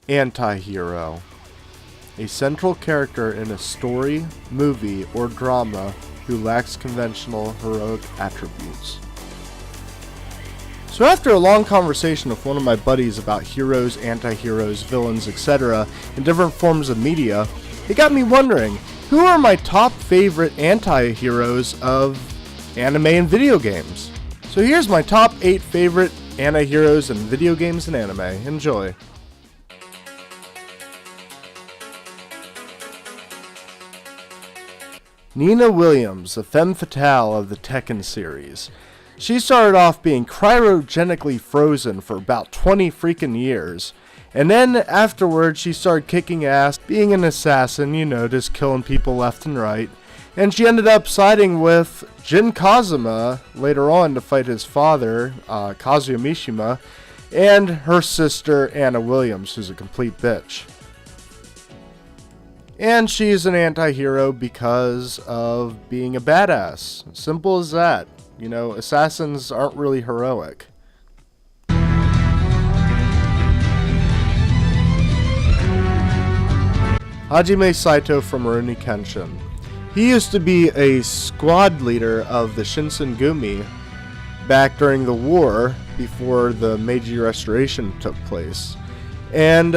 Anti-hero. A central character in a story, movie, or drama who lacks conventional heroic attributes. So after a long conversation with one of my buddies about heroes, anti-heroes, villains, etc. in different forms of media, it got me wondering, who are my top favorite anti-heroes of anime and video games? So here's my top 8 favorite anti-heroes in video games and anime. Enjoy. Nina Williams, the femme fatale of the Tekken series. She started off being cryogenically frozen for about 20 freaking years, and then afterwards she started kicking ass, being an assassin, just killing people left and right, and she ended up siding with Jin Kazuma later on to fight his father, Kazuya Mishima, and her sister Anna Williams, who's a complete bitch. And she's an anti-hero because of being a badass. Simple as that. Assassins aren't really heroic. Hajime Saito from Rurouni Kenshin. He used to be a squad leader of the Shinsengumi back during the war before the Meiji Restoration took place. And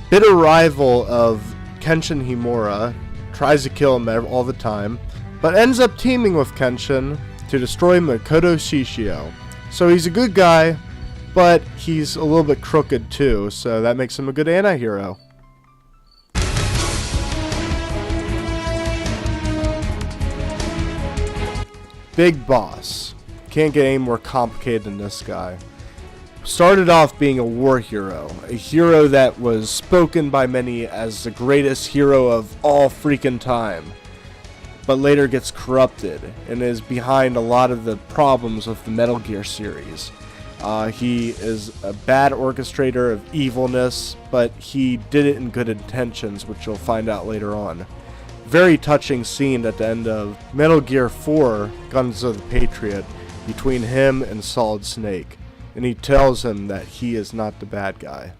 bitter rival of Kenshin Himura, tries to kill him all the time, but ends up teaming with Kenshin to destroy Makoto Shishio. So he's a good guy, but he's a little bit crooked too, so that makes him a good anti-hero. Big Boss. Can't get any more complicated than this guy. Started off being a war hero, a hero that was spoken by many as the greatest hero of all freaking time, but later gets corrupted and is behind a lot of the problems of the Metal Gear series. He is a bad orchestrator of evilness, but he did it in good intentions, which you'll find out later on. Very touching scene at the end of Metal Gear 4, Guns of the Patriot, between him and Solid Snake. And he tells him that he is not the bad guy.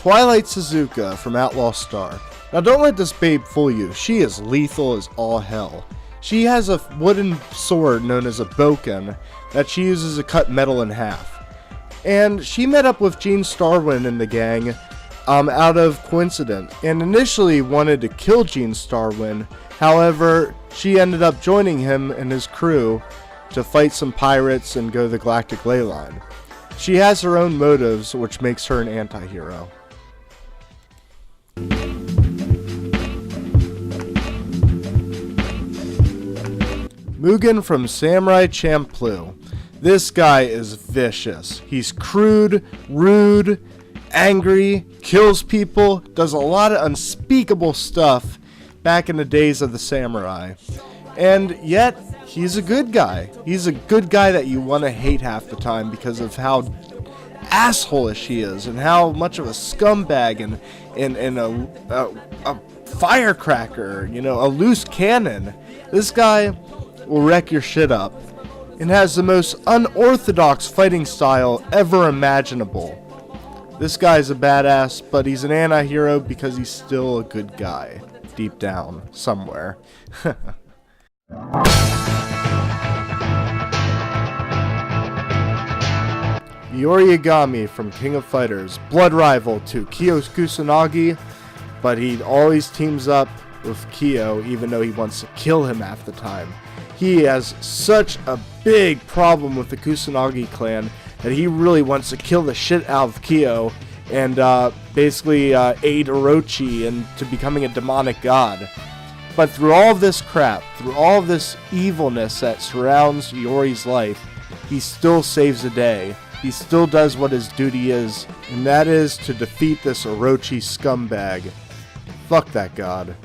Twilight Suzuka from Outlaw Star. Now don't let this babe fool you, she is lethal as all hell. She has a wooden sword known as a boken that she uses to cut metal in half. And she met up with Gene Starwind in the gang out of coincidence, and initially wanted to kill Gene Starwind. However, she ended up joining him and his crew to fight some pirates and go the Galactic Ley Line. She has her own motives, which makes her an anti-hero. Mugen from Samurai Champloo. This guy is vicious. He's crude, rude, angry, kills people, does a lot of unspeakable stuff back in the days of the samurai. And yet, he's a good guy. He's a good guy that you want to hate half the time because of how asshole-ish he is and how much of a scumbag and a firecracker, a loose cannon. This guy will wreck your shit up and has the most unorthodox fighting style ever imaginable. This guy's a badass, but he's an anti-hero because he's still a good guy. Deep down, somewhere. Iori Yagami from King of Fighters. Blood rival to Kyo Kusanagi, but he always teams up with Kyo even though he wants to kill him half the time. He has such a big problem with the Kusanagi clan that he really wants to kill the shit out of Kyo and basically aid Orochi into becoming a demonic god. But through all of this crap, through all of this evilness that surrounds Iori's life, he still saves the day. He still does what his duty is, and that is to defeat this Orochi scumbag. Fuck that god.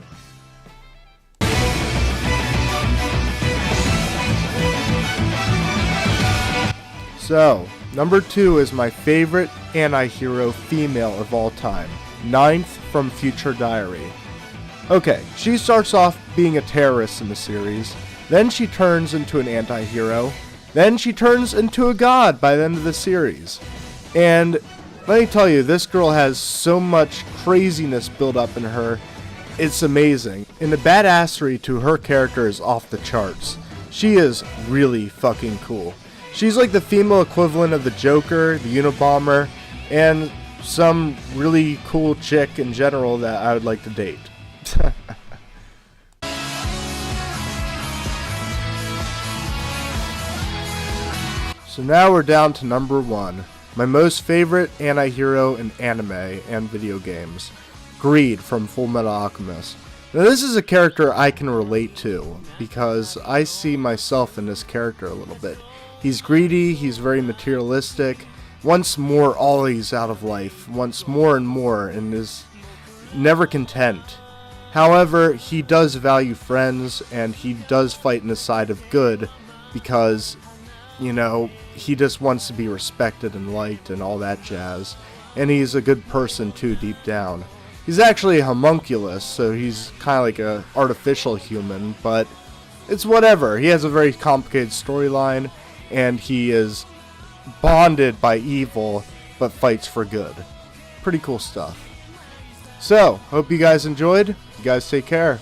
So, number 2 is my favorite anti-hero female of all time. 9th from Future Diary. Okay, she starts off being a terrorist in the series, then she turns into an anti-hero, Then she turns into a god by the end of the series. And let me tell you, this girl has so much craziness built up in her. It's amazing. And the badassery to her character is off the charts. She is really fucking cool. She's like the female equivalent of the Joker, the Unabomber, and some really cool chick in general that I would like to date. So now we're down to number 1. My most favorite anti-hero in anime and video games. Greed from Fullmetal Alchemist. Now this is a character I can relate to, because I see myself in this character a little bit. He's greedy, he's very materialistic, wants more always out of life, wants more and more, and is never content. However, he does value friends, and he does fight in the side of good, because, you know, he just wants to be respected and liked and all that jazz. And he's a good person too, deep down. He's actually a homunculus, so he's kind of like an artificial human, but it's whatever. He has a very complicated storyline, and he is bonded by evil, but fights for good. Pretty cool stuff. So, hope you guys enjoyed. You guys take care.